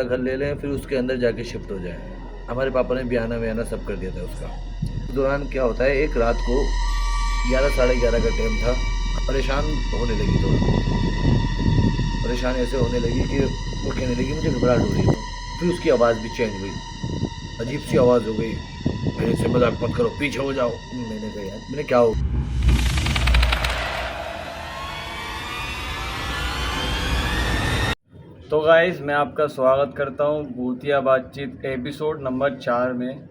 घर ले लें फिर उसके अंदर जाके शिफ्ट हो जाए। हमारे पापा ने बयाना वयाना सब कर दिया था उसका। उस दौरान क्या होता है, एक रात को 11 साढ़े 11 का टाइम था। परेशान होने लगी, थोड़ा परेशान ऐसे होने लगी कि वो कहने लगी मुझे घबराहट हो रही है। फिर उसकी आवाज़ भी चेंज हुई, अजीब सी आवाज़ हो गई। मेरे से मजाक मत करो, पीछे हो जाओ। मैंने कहा यार मैंने क्या हो। तो गाइस, मैं आपका स्वागत करता हूं भूतिया बातचीत एपिसोड नंबर 4 में।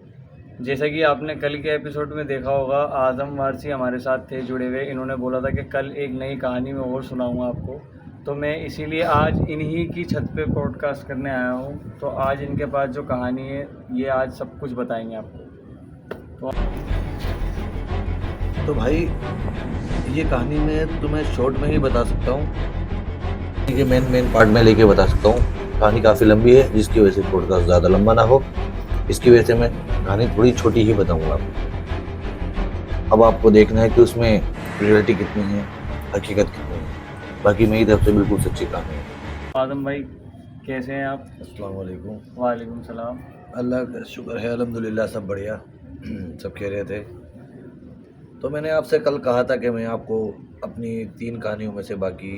जैसा कि आपने कल के एपिसोड में देखा होगा, आज़म वारसी हमारे साथ थे जुड़े हुए। इन्होंने बोला था कि कल एक नई कहानी में और सुनाऊंगा आपको, तो मैं इसीलिए आज इन्हीं की छत पे पॉडकास्ट करने आया हूं। तो आज इनके पास जो कहानी है ये आज सब कुछ बताएंगे आपको। तो भाई ये कहानी मैं तुम्हें शॉर्ट में ही बता सकता हूँ, कि मेन पार्ट में लेके बता सकता हूँ। कहानी काफ़ी लंबी है, जिसकी वजह से पॉडकास्ट ज़्यादा लंबा ना हो, इसकी वजह से मैं कहानी थोड़ी छोटी ही बताऊँगा आपको। अब आपको देखना है कि उसमें रियलिटी कितनी है, हकीकत कितनी है। बाकी मेरी तरफ से बिल्कुल सच्ची कहानी है। आज़म भाई कैसे हैं आप? अस्सलाम वालेकुम। वालेकुम सलाम। अल्लाह का शुक्र है, अल्हम्दुलिल्लाह सब बढ़िया। सब कह रहे थे। तो मैंने आपसे कल कहा था कि मैं आपको अपनी 3 कहानियों में से बाकी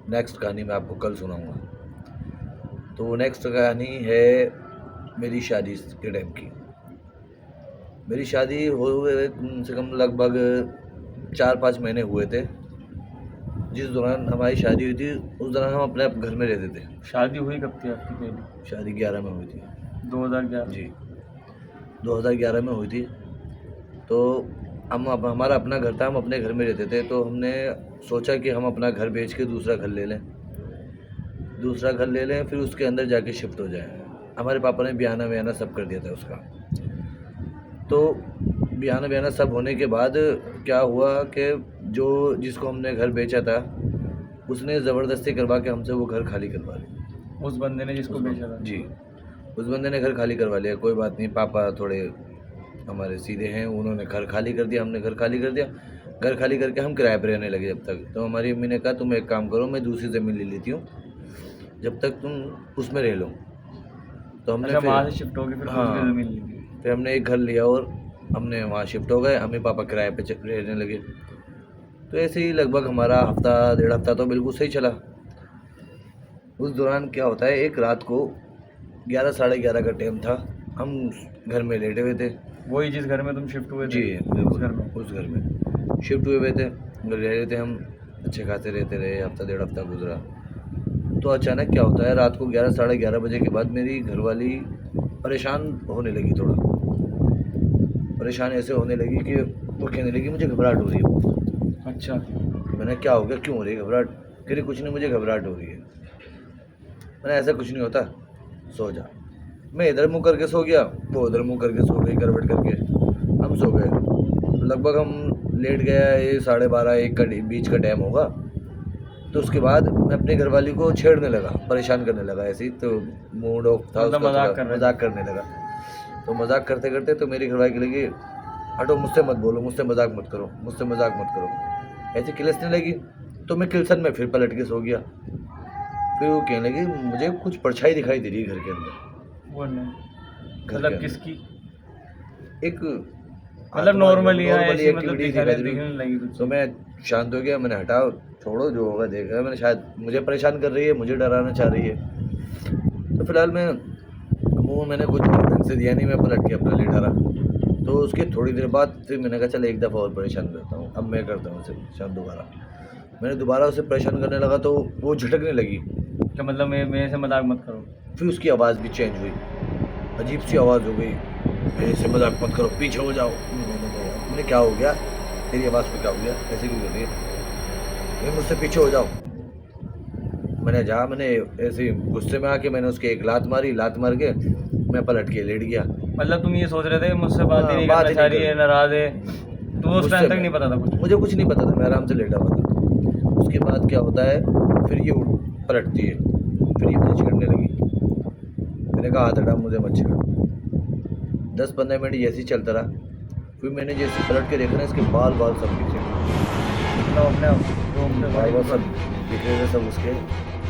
नेक्स्ट कहानी मैं आपको कल सुनाऊंगा। तो वो नेक्स्ट कहानी है मेरी शादी के टाइम की। मेरी शादी हुए कम से कम लगभग 4-5 महीने हुए थे। जिस दौरान हमारी शादी हुई थी उस दौरान हम अपने घर में रहते थे। शादी हुई कब थी आपकी पहली? शादी 11 में हुई थी। 2011? जी 2011 में हुई थी। तो हम अब हमारा अपना घर था, हम अपने घर में रहते थे। तो हमने सोचा कि हम अपना घर बेच के दूसरा घर ले लें फिर उसके अंदर जाके शिफ्ट हो जाए। हमारे पापा ने बयाना वयाना सब कर दिया था उसका। तो बयाना वयाना सब होने के बाद क्या हुआ कि जिसको हमने घर बेचा था उसने ज़बरदस्ती करवा के हमसे वो घर खाली करवा लिया। उस बंदे ने जिसको बेचा था? जी, उस बंदे ने घर खाली करवा लिया। कोई बात नहीं, पापा थोड़े हमारे सीधे हैं, उन्होंने घर खाली कर दिया, हमने घर खाली कर दिया। घर खाली करके हम किराए पर रहने लगे जब तक। तो हमारी अम्मी ने कहा तुम एक काम करो, मैं दूसरी ज़मीन ले लेती हूँ, जब तक तुम उसमें रह लो। तो हमने वहाँ से शिफ्ट हो गए फिर दूसरी ज़मीन ली थी। फिर हमने एक घर लिया और हमने वहाँ शिफ्ट हो गए। अम्मी पापा किराए पे रहने लगे। तो ऐसे ही लगभग हमारा हफ्ता 1.5 हफ्ता तो बिल्कुल सही चला। उस दौरान क्या होता है, एक रात को 11 साढ़े 11 का टाइम था। हम घर में लेटे हुए थे। वही जिस घर में तुम शिफ्ट हुए थे? जी उस घर में? उस घर में शिफ्ट हुए थे, रह रहे थे हम। अच्छे खासे रहते रहे, हफ्ता 1.5 हफ्ता गुजरा। तो अचानक क्या होता है, रात को 11 साढ़े 11 बजे के बाद मेरी घरवाली परेशान होने लगी। थोड़ा परेशान ऐसे होने लगी कि वो कहने लगी मुझे घबराहट हो रही है। अच्छा। मैंने क्या हो गया, क्यों हो रही है घबराहट? कह रही कुछ नहीं, मुझे घबराहट हो रही है। मैंने ऐसा कुछ नहीं होता, सो जा। मैं इधर मुँह करके सो गया, वो उधर मुँह करके सो गई करवट करके। हम सो गए। लगभग हम लेट गया, ये 12:30-1 का बीच का टाइम होगा। तो उसके बाद मैं अपनी घरवाली को छेड़ने लगा, परेशान करने लगा ऐसे ही। तो मूड ऑफ था उसका, मजाक करने लगा। तो मजाक करते करते तो मेरी घरवाली के लगी हटो, मुझसे मत बोलो, मुझसे मजाक मत करो, ऐसे किलसने लगी। तो मैं किलसन में फिर पलट के सो गया। फिर वो कहने लगी मुझे कुछ परछाई दिखाई दे रही है घर के अंदर। वो नहीं, मतलब किसकी? एक मतलब नॉर्मली एक्टिविटी दिखाई दे रही। तो मैं शांत हो गया, मैंने हटाओ छोड़ो, जो होगा देखेगा। मैंने शायद मुझे परेशान कर रही है, मुझे डराना चाह रही है। तो फिलहाल मैं मुँह मैंने कुछ ढंग से दिया नहीं, मैं पलट के अपना लेटा रहा। तो उसके थोड़ी देर बाद फिर मैंने कहा चल एक दफ़ा और परेशान करता हूँ, अब मैं करता हूँ उसे शांत दोबारा। मैंने दोबारा उसे परेशान करने लगा तो वो झटकने लगी। तो मतलब मेरे से मजाक मत करो। फिर उसकी आवाज़ भी चेंज हुई, अजीब सी आवाज़ हो गई। मेरे से मजाक मत करो, पीछे हो जाओ। मैंने क्या हो गया, तेरी आवाज़ को क्या हो गया, ऐसे क्यों कर रही है? ये मुझसे पीछे हो जाओ। मैंने ऐसे गुस्से में आके मैंने उसके एक लात मार के मैं पलट के लेट गया। मतलब तुम ये सोच रहे थे मुझसे बात ही नहीं करना चाह रही है, नाराज़ है? तो उस टाइम तक नहीं पता था कुछ? मुझे कुछ नहीं पता था, मैं आराम से लेटा हुआ था। उसके बाद क्या होता है, फिर ये पलटती है, फिर ये मुझे छेड़ने लगी। मैंने कहा हाथ हटा, मुझे मत छेड़। 10-15 मिनट जैसे ही चलता रहा। फिर मैंने जैसे पलट के देखा ना, इसके बाल सब दिखे। मतलब अपने बाल सब दिख रहे थे सब उसके,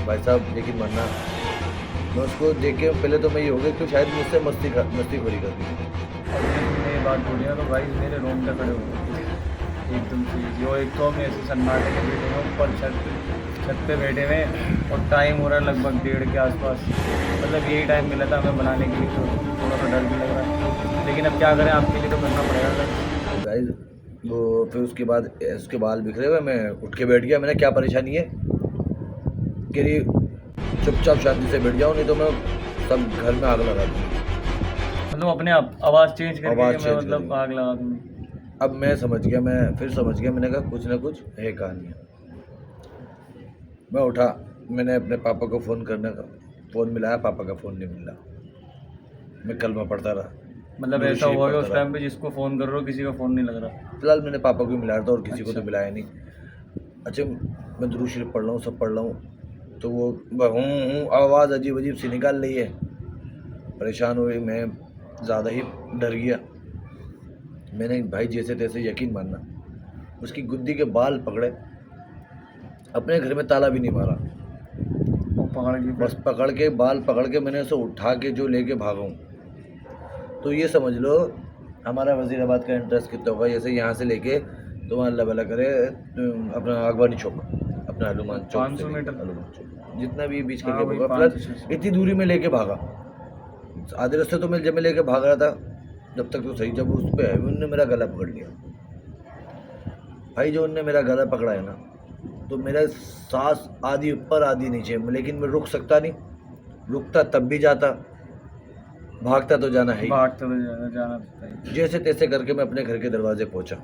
भाई साहब। लेकिन मरना मैं उसको देख के पहले तो मैं ये हो गया कि शायद मुझसे मस्तीखोरी कर दी। और मैंने ये बात बोली ना तो भाई मेरे रोंगटे खड़े हो गए एकदम से। जो एक तो हम ऐसे सन्नाटे में बैठे हुए ऊपर छत पे बैठे हुए और टाइम हो रहा है लगभग 1:30 के आसपास। मतलब यही टाइम मिला था हमें बनाने के लिए, तो थोड़ा सा डर भी लग रहा है, लेकिन अब क्या करें, आपके लिए तो करना पड़ेगा। गाइस वो फिर उसके बाद उसके बाल बिखरे हुए, मैं उठ के बैठ गया। मैंने क्या परेशानी है कि रही चुपचाप शांति से बैठ जाओ, नहीं तो मैं सब घर में आग लगा दूँ। मतलब अपने आप आवाज़ चेंज करके आवाज़ मैं चेंज मतलब करके। आग लगा दूँ। अब मैं समझ गया, मैं फिर समझ गया, मैंने कहा कुछ ना कुछ है कहानी है। मैं उठा, मैंने अपने पापा को फ़ोन मिलाया, पापा का फ़ोन नहीं मिला। मैं कलमा पढ़ता रहा। मतलब दुरूद ऐसा शरीफ हुआ कि पढ़ता उस रहा। टाइम पे जिसको फ़ोन कर रहे हो किसी का फ़ोन नहीं लग रहा। फिलहाल मैंने पापा को ही मिलाया था और किसी को तो अच्छा। मिलाया नहीं। अच्छा, मैं दुरूद शरीफ पढ़ रहा हूँ, सब पढ़ रहा हूँ, तो वो आवाज़ अजीब अजीब सी निकाल रही है। परेशान हुए, मैं ज़्यादा ही डर गया। मैंने भाई जैसे तैसे, यकीन मानना, उसकी गुद्दी के बाल पकड़े, अपने घर में ताला भी नहीं मारा, वो पकड़ के बस पकड़ के बाल पकड़ के मैंने उसे उठा के जो लेके भागा हूँ। तो ये समझ लो हमारा वज़ीराबाद का इंटरेस्ट कितना होगा। जैसे यहाँ से लेके तो वहाँ अल्लाह भला करे अपना आगवानी चौक, अपना हनुमान चौक 500 मीटर। हनुमान चौक जितना भी बीच का हाँ गैप वही होगा, 500 फिलहाल इतनी दूरी में लेके भागा। आधे रास्ते तो मैं जब मैं लेके भाग रहा था जब तक तो सही, जब उस पर है उनने मेरा गला पकड़ लिया। भाई जो उनने मेरा गला पकड़ा है ना, तो मेरा सांस आधी ऊपर आधी नीचे, लेकिन मैं रुक सकता नहीं। रुकता तब भी जाता, भागता तो जाना है ही। भागते तो जाना पड़ता है। जैसे तैसे करके मैं अपने घर के दरवाजे पहुंचा।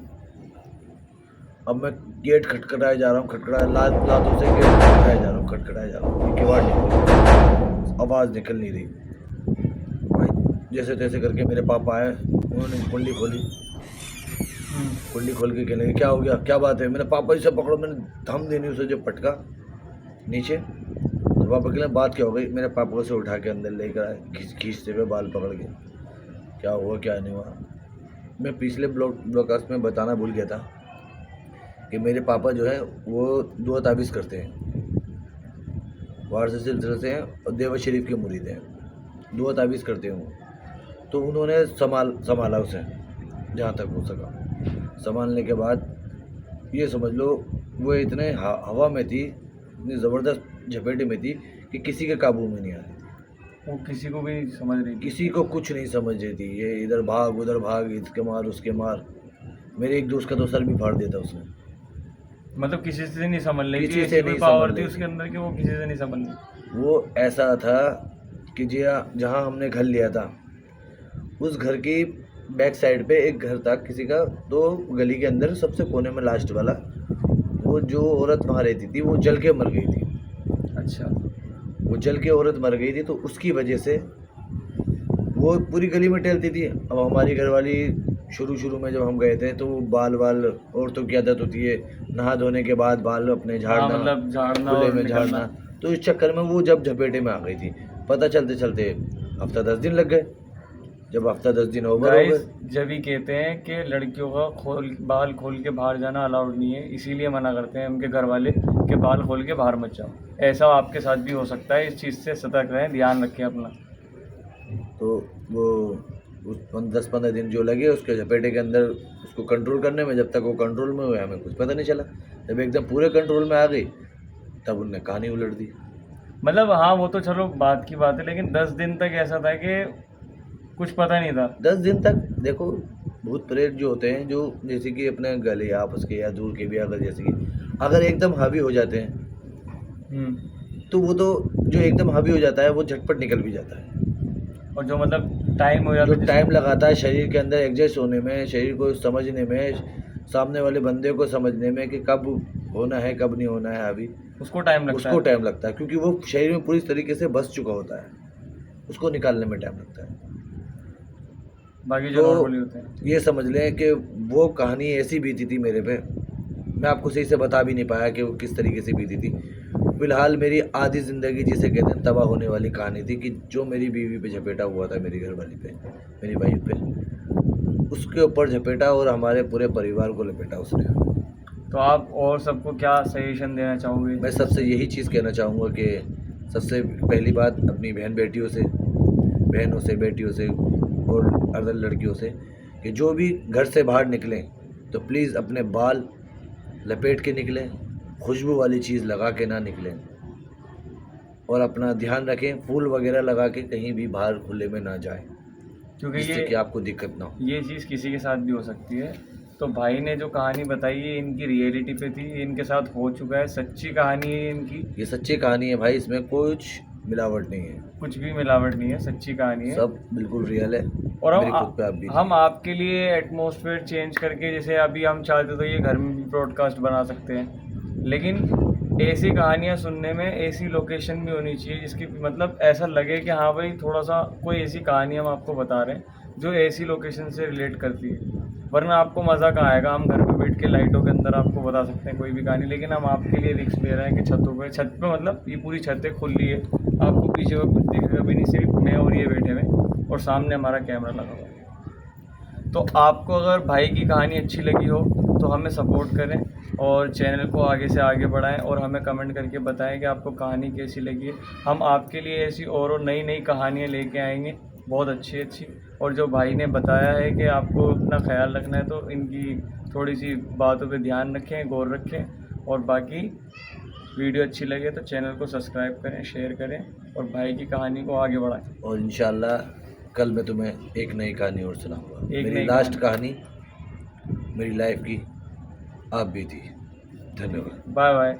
अब मैं गेट खटखटाए जा रहा हूँ, लातों से गेट खटखटाए जा रहा हूँ, खटखटाए जा रहा हूँ, किवाड़ निकल, आवाज़ निकल नहीं रही। भाई जैसे तैसे करके मेरे पापा आए, उन्होंने कुंडी खोली, कुंडी खोल के कहने लगे क्या हो गया, क्या बात है। मैंने पापा जी से पकड़ो, मैंने धम देनी उसे जो पटका नीचे, तो पापा के लिए बात क्या हो गई। मेरे पापा को से उठा के अंदर लेकर आए, खींचते हुए बाल पकड़ के, क्या हुआ क्या नहीं हुआ। मैं पिछले ब्लॉगकास्ट में बताना भूल गया था कि मेरे पापा जो है वो दुआ ताबीज़ करते हैं, वारसी सिलसिले से हैं और देवा शरीफ के मुरीद हैं, दुआ ताबीज़ करते हैं। तो उन्होंने संभाला उसे जहाँ तक हो सका। संभालने के बाद ये समझ लो वो इतने हवा में थी, इतनी ज़बरदस्त झपेटे में थी कि किसी के काबू में नहीं आ रही थी। वो किसी को भी समझ रही थी। किसी को कुछ नहीं समझ रही थी। ये इधर भाग उधर भाग, इसके मार उसके मार, मेरे एक दोस्त का तो सर भी फाड़ दिया था उसने। मतलब किसी से नहीं समझ रही किसी थी, से ऐसी नहीं कोई पावर समझ थी रही उसके अंदर कि वो किसी से नहीं समझ रही। वो ऐसा था कि जहाँ हमने घर लिया था उस घर की बैक साइड पे एक घर था किसी का, तो गली के अंदर सबसे कोने में लास्ट वाला, वो जो औरत वहाँ रहती थी वो जल के मर गई थी। अच्छा। वो जल के औरत मर गई थी, तो उसकी वजह से वो पूरी गली में टहलती थी। अब हमारी घरवाली शुरू में जब हम गए थे तो वो बाल औरतों की आदत होती है नहा धोने के बाद बाल अपने झाड़ना, मतलब झाड़ना खुले और में निकलना। झाड़ना। तो इस चक्कर में वो जब झपेटे में आ गई थी, पता चलते चलते हफ्ता 10 दिन लग गए। जब हफ्ता 10 दिन ओवर हो गए, गाइस जब ही कहते हैं कि लड़कियों का बाल खोल के बाहर जाना अलाउड नहीं है, इसीलिए मना करते हैं उनके घर वाले कि बाल खोल के बाहर मत जाओ। ऐसा आपके साथ भी हो सकता है, इस चीज़ से सतर्क रहें, ध्यान रखें अपना। तो वो उस 10-15 दिन जो लगे उसके झपेटे के अंदर उसको कंट्रोल करने में, जब तक वो कंट्रोल में हुए हमें कुछ पता नहीं चला। जब एकदम पूरे कंट्रोल में आ गई तब उनने कहानी उलट दी। मतलब हाँ वो तो चलो बात की बात है, लेकिन 10 दिन तक ऐसा था कि कुछ पता नहीं था। 10 दिन तक देखो भूत प्रेत जो होते हैं, जो जैसे कि अपने गले आपस के या दूर के भी अगर जैसे कि अगर एकदम हावी हो जाते हैं तो वो तो जो एकदम हावी हो जाता है वो झटपट निकल भी जाता है। और जो मतलब टाइम हो जाता जो टाइम लगाता है शरीर के अंदर एडजस्ट होने में, शरीर को समझने में, सामने वाले बंदे को समझने में कि कब होना है कब नहीं होना है हावी, उसको टाइम लगता उसको है। टाइम लगता है, क्योंकि वो शरीर में पूरी तरीके से बस चुका होता है, उसको निकालने में टाइम लगता है। बाकी जो तो नॉर्मली होते हैं। ये समझ लें कि वो कहानी ऐसी बीती थी मेरे पे, मैं आपको सही से बता भी नहीं पाया कि वो किस तरीके से बीती थी। फिलहाल मेरी आधी ज़िंदगी जिसे कहते हैं तबाह होने वाली कहानी थी कि जो मेरी बीवी पे झपेटा हुआ था, मेरी घरवाली पे, मेरी वाइफ पे, उसके ऊपर झपेटा और हमारे पूरे परिवार को लपेटा उसने। तो आप और सबको क्या सजेशन देना चाहोगे? मैं सबसे यही चीज़ कहना चाहूँगा कि सबसे पहली बात अपनी बहनों से, बेटियों से और अदर लड़कियों से कि जो भी घर से बाहर निकलें तो प्लीज़ अपने बाल लपेट के निकलें, खुशबू वाली चीज़ लगा के ना निकलें और अपना ध्यान रखें, फूल वगैरह लगा के कहीं भी बाहर खुले में ना जाएं, क्योंकि जिससे कि ये आपको दिक्कत ना हो। ये चीज़ किसी के साथ भी हो सकती है। तो भाई ने जो कहानी बताई है इनकी रियलिटी पे थी, इनके साथ हो चुका है, सच्ची कहानी है इनकी, ये सच्ची कहानी है भाई, इसमें कुछ मिलावट नहीं है, कुछ भी मिलावट नहीं है, सच्ची कहानी है। सब बिल्कुल रियल है। और मेरी खुद पे आप भी हम आपके लिए एटमॉस्फेयर चेंज करके, जैसे अभी हम चाहते तो ये घर में भी ब्रॉडकास्ट बना सकते हैं, लेकिन ऐसी कहानियाँ सुनने में ऐसी लोकेशन भी होनी चाहिए जिसकी मतलब ऐसा लगे कि हाँ भाई थोड़ा सा कोई ऐसी कहानी हम आपको बता रहे हैं जो ऐसी लोकेशन से रिलेट करती है। वरना आपको मज़ा कहाँ आएगा, हम घर पे बैठ के लाइटों के अंदर आपको बता सकते हैं कोई भी कहानी, लेकिन हम आपके लिए रिस्क ले रहे हैं कि छत पे मतलब ये पूरी छतें खुली है, आपको पीछे का कुछ दिखेगा भी नहीं, सिर्फ मैं और ये बैठे हुए और सामने हमारा कैमरा लगा हुआ है। तो आपको अगर भाई की कहानी अच्छी लगी हो तो हमें सपोर्ट करें और चैनल को आगे से आगे बढ़ाएं और हमें कमेंट करके बताएं कि आपको कहानी कैसी लगी है। हम आपके लिए ऐसी और नई नई कहानियाँ लेके आएंगे, बहुत अच्छी। और जो भाई ने बताया है कि आपको अपना ख्याल रखना है तो इनकी थोड़ी सी बातों पे ध्यान रखें, गौर रखें। और बाकी वीडियो अच्छी लगे तो चैनल को सब्सक्राइब करें, शेयर करें और भाई की कहानी को आगे बढ़ाएं। और इंशाल्लाह कल मैं तुम्हें एक नई कहानी और सुनाऊंगा। एक मेरी नई लास्ट कहानी मेरी लाइफ की आप भी थी। धन्यवाद। Bye bye.